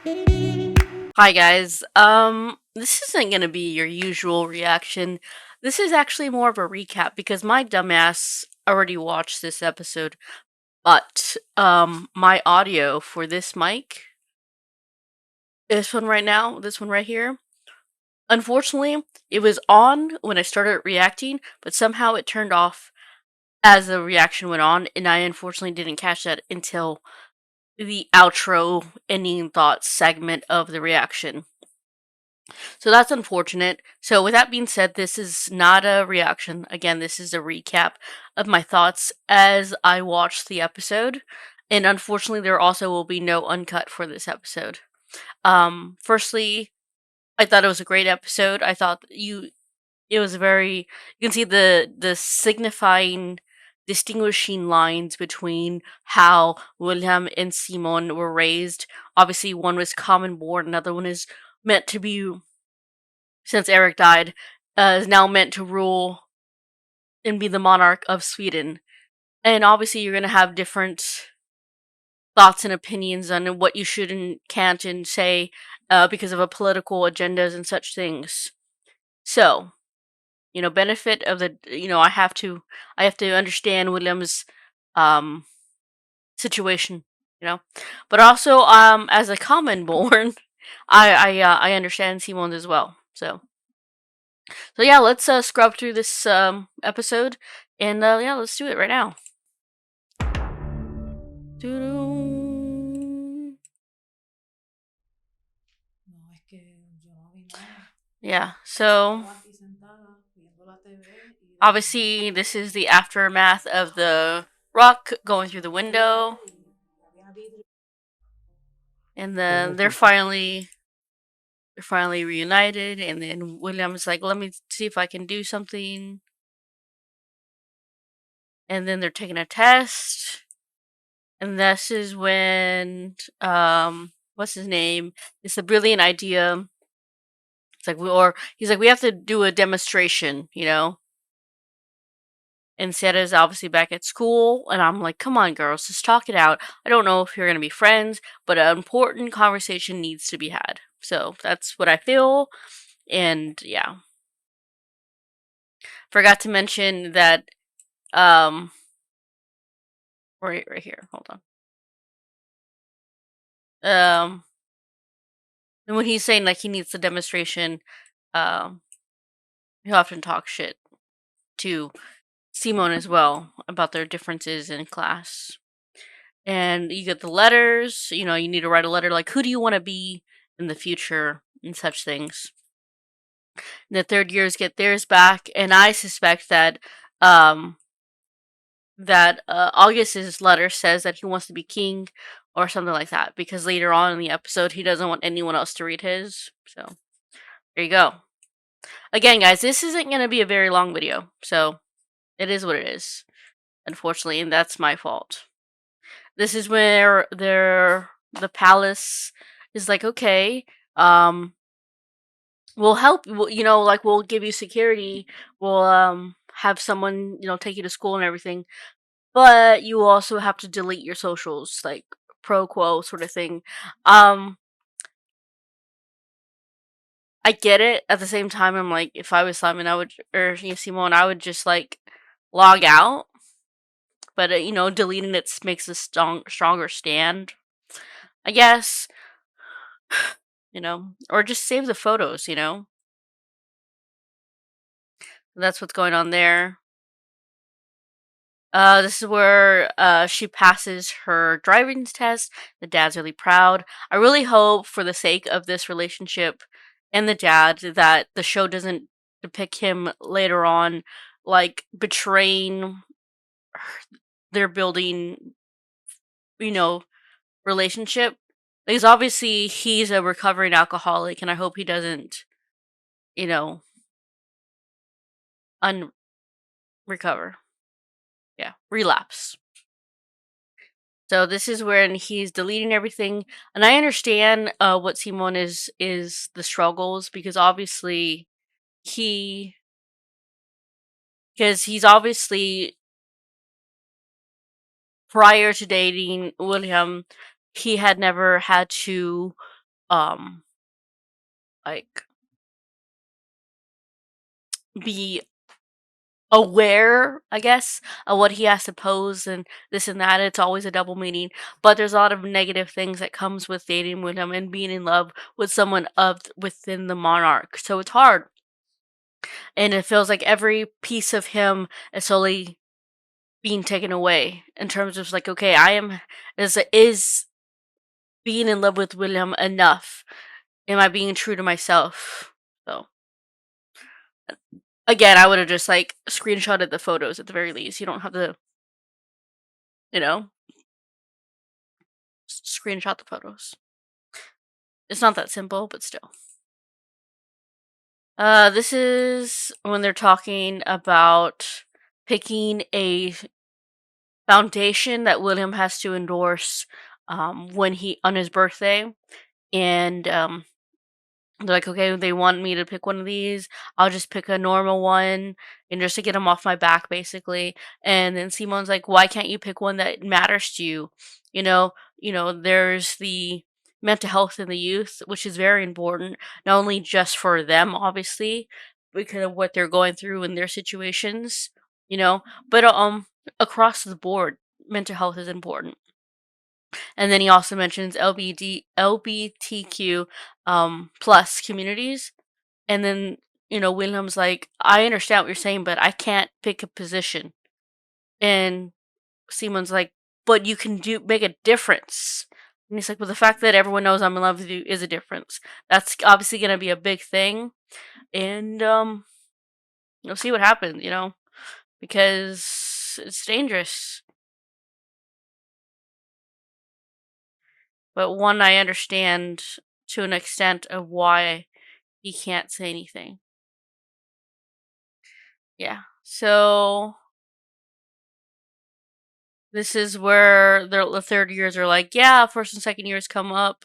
Hi guys. This isn't gonna be your usual reaction. This is actually more of a recap because my dumbass already watched this episode, but my audio for this mic, this one right now, this one right here, unfortunately, it was on when I started reacting, but somehow it turned off as the reaction went on, and I unfortunately didn't catch that until the outro ending thoughts segment of the reaction. So that's unfortunate. So with that being said, this is not a reaction. Again, this is a recap of my thoughts as I watched the episode. And unfortunately, there also will be no uncut for this episode. Firstly, I thought it was a great episode. I thought it was very, you can see the signifying distinguishing lines between how William and Simon were raised. Obviously, one was common born, another one is meant to be, since Eric died, is now meant to rule and be the monarch of Sweden. And obviously, you're going to have different thoughts and opinions on what you should and can't and say because of a political agendas and such things. So, benefit of the, I have to understand William's um, situation, but also as a common born, I understand Simon's as well. So yeah, let's scrub through this episode, and yeah, let's do it right now. Doo-doo. Yeah, so obviously this is the aftermath of the rock going through the window, and then they're finally reunited, and then William's like, "Let me see if I can do something," and then they're taking a test. And this is when what's his name? It's a brilliant idea. It's like he's like, we have to do a demonstration, And Sarah's obviously back at school, and I'm like, come on, girls, just talk it out. I don't know if you're gonna be friends, but an important conversation needs to be had. So that's what I feel, and yeah. Forgot to mention that right here, hold on. And when he's saying like he needs the demonstration, um, he'll often talk shit to Simone as well about their differences in class. And you get the letters, you need to write a letter like, who do you want to be in the future and such things. And the third years get theirs back, and I suspect um that August's letter says that he wants to be king or something like that, because later on in the episode he doesn't want anyone else to read his. So there you go. Again, guys, this isn't going to be a very long video, so it is what it is, unfortunately, and that's my fault. This is where the palace is like, okay, we'll help. Like we'll give you security. We'll have someone take you to school and everything, but you also have to delete your socials, like pro quo sort of thing. I get it. At the same time, I'm like, if I was Simon, I would, or Simone, I would just like log out. But deleting it makes a stronger stand, I guess. Or just save the photos. That's what's going on there. This is where she passes her driving test. The dad's really proud. I really hope, for the sake of this relationship and the dad, that the show doesn't depict him later on like betraying their building, you know, relationship. Because obviously he's a recovering alcoholic, and I hope he doesn't, you know, unrecover. Yeah, relapse. So this is when he's deleting everything, and I understand what Simon is the struggles, because obviously he he's obviously, prior to dating William, he had never had to um like be aware, I guess, of what he has to pose and this and that. It's always a double meaning, but there's a lot of negative things that comes with dating with him and being in love with someone of within the monarch. So it's hard, and it feels like every piece of him is slowly being taken away in terms of like, okay, I am is being in love with William enough? Am I being true to myself? So again, I would have just like screenshotted the photos at the very least. You don't have to, you know, screenshot the photos. It's not that simple, but still. This is when they're talking about picking a foundation that William has to endorse when he on his birthday, and they're like, okay, they want me to pick one of these. I'll just pick a normal one, and just to get them off my back, basically. And then Simone's like, why can't you pick one that matters to you? There's the mental health in the youth, which is very important, not only just for them, obviously, because of what they're going through in their situations, but across the board, mental health is important. And then he also mentions LBTQ plus communities. And then, William's like, I understand what you're saying, but I can't pick a position. And Simon's like, but you can make a difference. And he's like, well, the fact that everyone knows I'm in love with you is a difference. That's obviously going to be a big thing. And you'll see what happens, because it's dangerous. But one, I understand to an extent of why he can't say anything. Yeah. So this is where the third years are like, yeah, first and second years come up.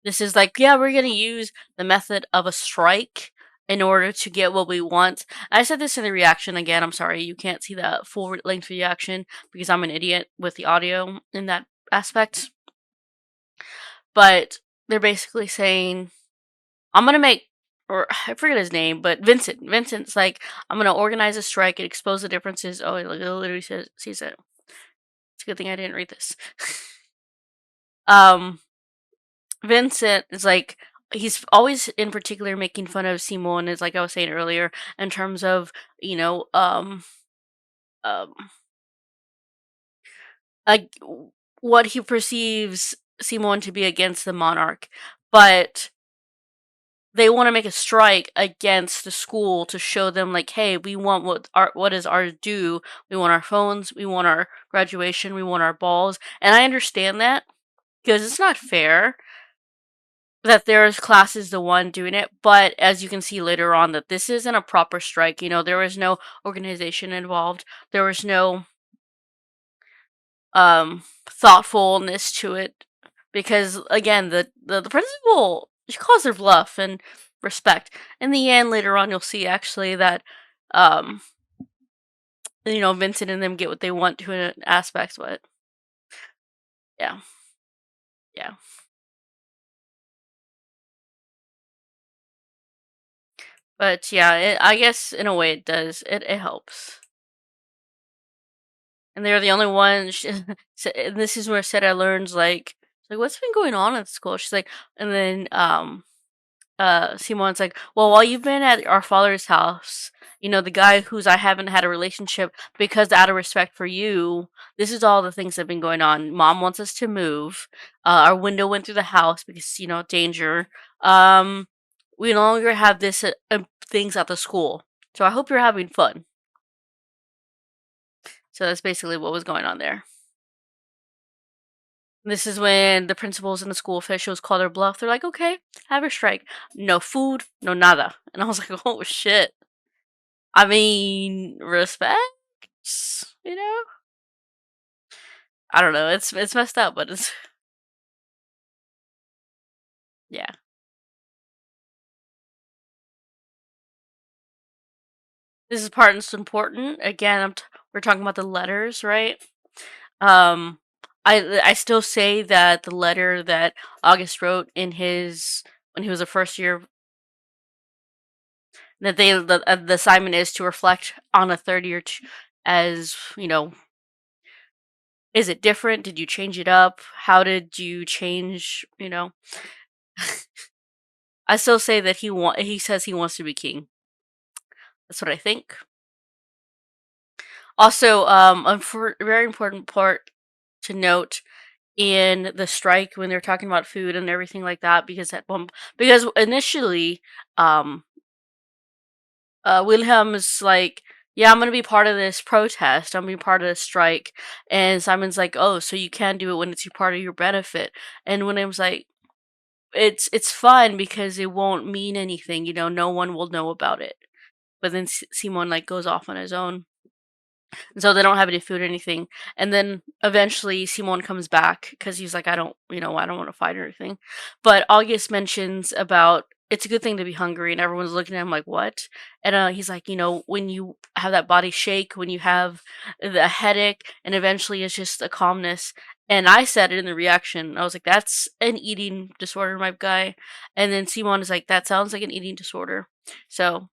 This is like, yeah, we're going to use the method of a strike in order to get what we want. I said this in the reaction again. I'm sorry, you can't see the full length reaction because I'm an idiot with the audio in that aspect. But they're basically saying, I'm going to make, or I forget his name, but Vincent. Vincent's like, I'm going to organize a strike and expose the differences. Oh, it literally sees it. It's a good thing I didn't read this. um, Vincent is like, he's always in particular making fun of Simone, is like I was saying earlier, in terms of, you know, um, like what he perceives Simone to be against the monarch. But they want to make a strike against the school to show them like, hey, we want what is ours due. We want our phones, we want our graduation, we want our balls. And I understand that because it's not fair that there's classes the one doing it, but as you can see later on that this isn't a proper strike. There was no organization involved. There was no thoughtfulness to it because again the principal, she calls her bluff and respect. In the end, later on you'll see actually that um Vincent and them get what they want to an aspect, but yeah, yeah. But yeah, I guess in a way it does. It helps. And they're the only one. And this is where Sarah learns like what's been going on at school. She's like, and then Simon's like, well, while you've been at our father's house, the guy who's I haven't had a relationship because out of respect for you, this is all the things that have been going on. Mom wants us to move. Our window went through the house because danger. Um, we no longer have this things at the school. So I hope you're having fun. So that's basically what was going on there. This is when the principals and the school officials call their bluff. They're like, okay, have a strike. No food, no nada. And I was like, oh shit. I mean, respect? You know? I don't know. It's messed up, but it's yeah. This is part that's important. Again, we're talking about the letters, right? Um, I still say that the letter that August wrote in his when he was a first year, that the assignment is to reflect on a third year as, is it different? Did you change it up? How did you change, I still say that he says he wants to be king. That's what I think. Also, a very important part to note in the strike when they're talking about food and everything like that, because initially, um, Wilhelm's like, yeah, I'm gonna be part of this protest. I'm gonna be part of this strike, and Simon's like, oh, so you can do it when it's your part of your benefit, and William's like, it's fun because it won't mean anything. No one will know about it. But then Simon like goes off on his own. And so they don't have any food or anything. And then eventually Simon comes back because he's like, I don't want to fight or anything. But August mentions about it's a good thing to be hungry, and everyone's looking at him like, what? And he's like, when you have that body shake, when you have the headache, and eventually it's just a calmness. And I said it in the reaction. I was like, that's an eating disorder, my guy. And then Simon is like, that sounds like an eating disorder. So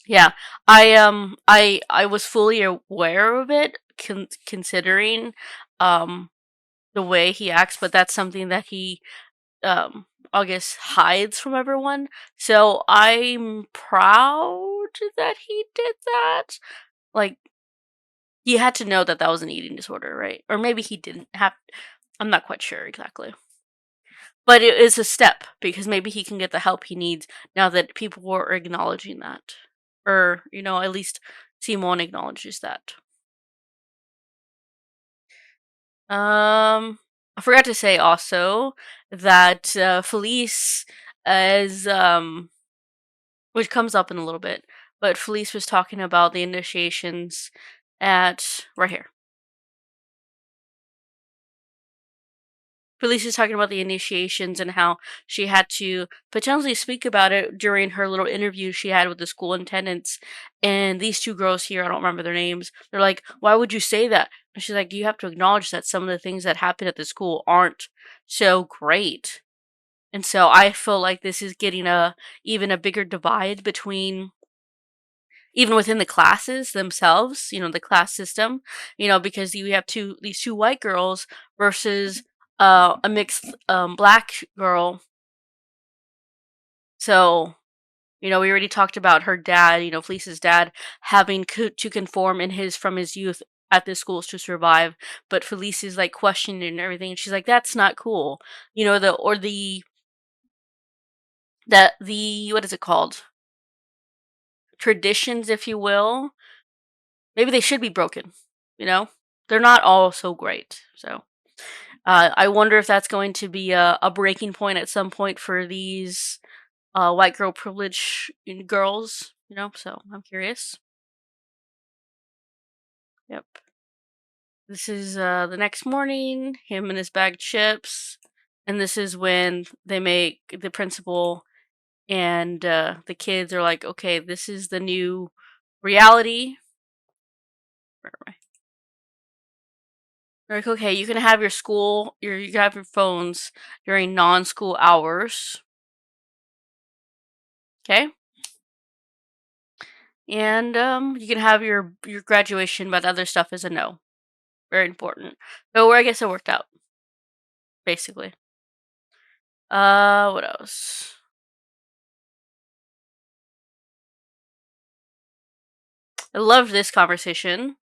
yeah, I was fully aware of it, considering um the way he acts, but that's something that he I guess hides from everyone. So I'm proud that he did that. Like, he had to know that that was an eating disorder, right? Or maybe he didn't have. I'm not quite sure exactly. But it is a step because maybe he can get the help he needs now that people are acknowledging that. Or, at least Simone acknowledges that. I forgot to say also that Felice is which comes up in a little bit, but Felice was talking about the initiations at right here. Felicia's talking about the initiations and how she had to potentially speak about it during her little interview she had with the school attendants. And these two girls here, I don't remember their names, they're like, why would you say that? And she's like, you have to acknowledge that some of the things that happen at the school aren't so great. And so I feel like this is getting even a bigger divide between even within the classes themselves, the class system, because you have these two white girls versus a mixed black girl. So, we already talked about her dad, Felice's dad, having to conform from his youth at the schools to survive. But Felice is like questioning and everything. And she's like, that's not cool. What is it called? Traditions, if you will. Maybe they should be broken, you know? They're not all so great. So I wonder if that's going to be a breaking point at some point for these white girl privilege girls, So I'm curious. Yep. This is the next morning, him and his bag of chips. And this is when they make the principal and the kids are like, okay, this is the new reality. Where am I? They're like, okay, you can have you can have your phones during non-school hours. Okay? And you can have your graduation, but other stuff is a no. Very important. So I guess it worked out, basically. What else? I loved this conversation.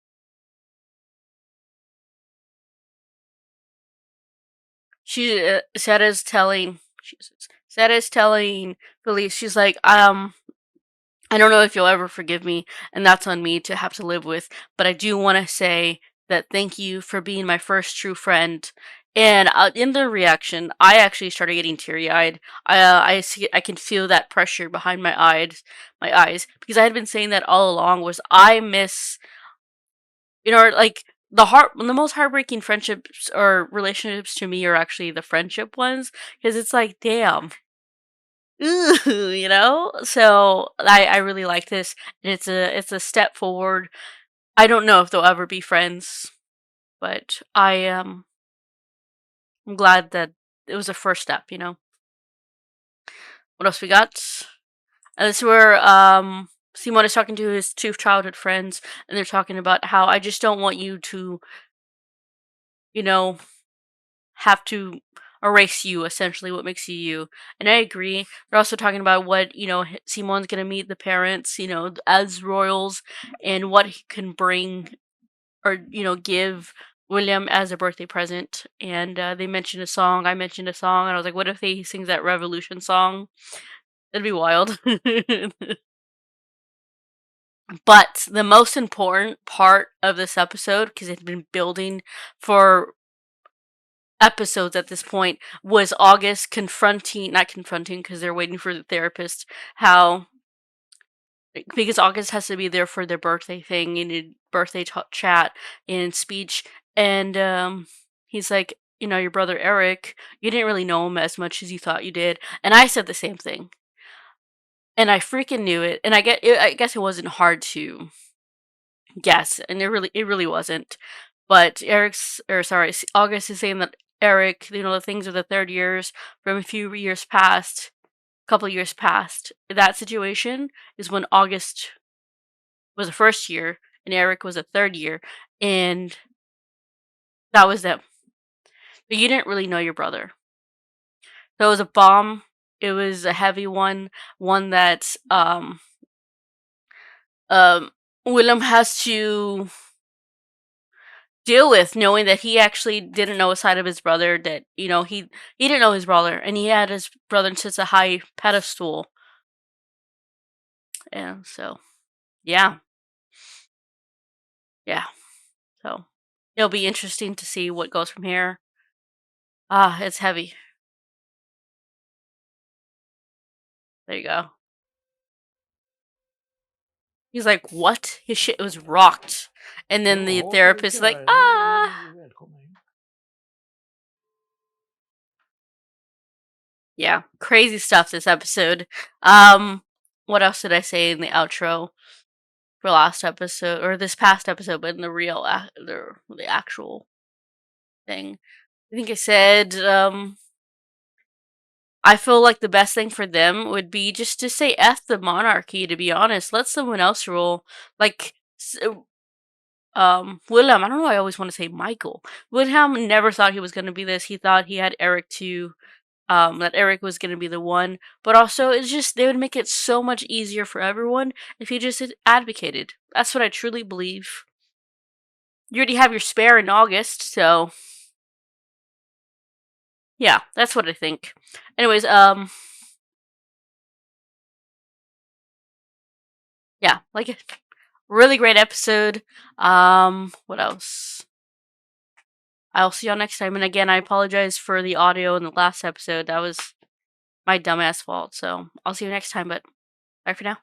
Sarah's telling Felice, she's like, I don't know if you'll ever forgive me, and that's on me to have to live with, but I do want to say that thank you for being my first true friend. And in the reaction, I actually started getting teary eyed. I can feel that pressure behind my eyes, because I had been saying that all along. Was I miss, like the most heartbreaking friendships or relationships to me are actually the friendship ones, because it's like, damn, ooh, So I really like this, and it's a step forward. I don't know if they'll ever be friends. But I'm glad that it was a first step. What else we got? This is where Simon is talking to his two childhood friends, and they're talking about how I just don't want you to, you know, have to erase you, essentially what makes you you. And I agree. They're also talking about what, Simon's gonna meet the parents, as royals, and what he can bring or, give William as a birthday present. And they mentioned a song, I mentioned a song, and I was like, what if he sings that Revolution song? That'd be wild. But the most important part of this episode, because it had been building for episodes at this point, was August not confronting because they're waiting for the therapist, how because August has to be there for their birthday thing and a birthday chat and speech, and he's like, your brother Eric, you didn't really know him as much as you thought you did, and I said the same thing, and I freaking knew it, and I guess it wasn't hard to guess, and it really wasn't, but August is saying that Eric, the things of the third years from a few years past, couple years past, that situation is when August was the first year and Eric was the third year, and that was them. But you didn't really know your brother. So it was a bomb. It was a heavy one that um Willem has to deal with, knowing that he actually didn't know a side of his brother, that he didn't know his brother, and he had his brother in such a high pedestal. And so yeah, yeah, so it'll be interesting to see what goes from here. It's heavy. There you go. He's like, what? His shit was rocked. And then the therapist is like, yeah, crazy stuff this episode. What else did I say in the outro for last episode, or this past episode, but in the real, the actual thing? I think I said, I feel like the best thing for them would be just to say F the monarchy, to be honest. Let someone else rule. Like, William, I don't know why I always want to say Michael. William never thought he was going to be this. He thought he had Eric to, that Eric was going to be the one. But also, it's just, they would make it so much easier for everyone if he just advocated. That's what I truly believe. You already have your spare in August, so yeah, that's what I think. Anyways, yeah, like a really great episode. What else? I'll see y'all next time. And again, I apologize for the audio in the last episode. That was my dumbass fault. So I'll see you next time, but bye for now.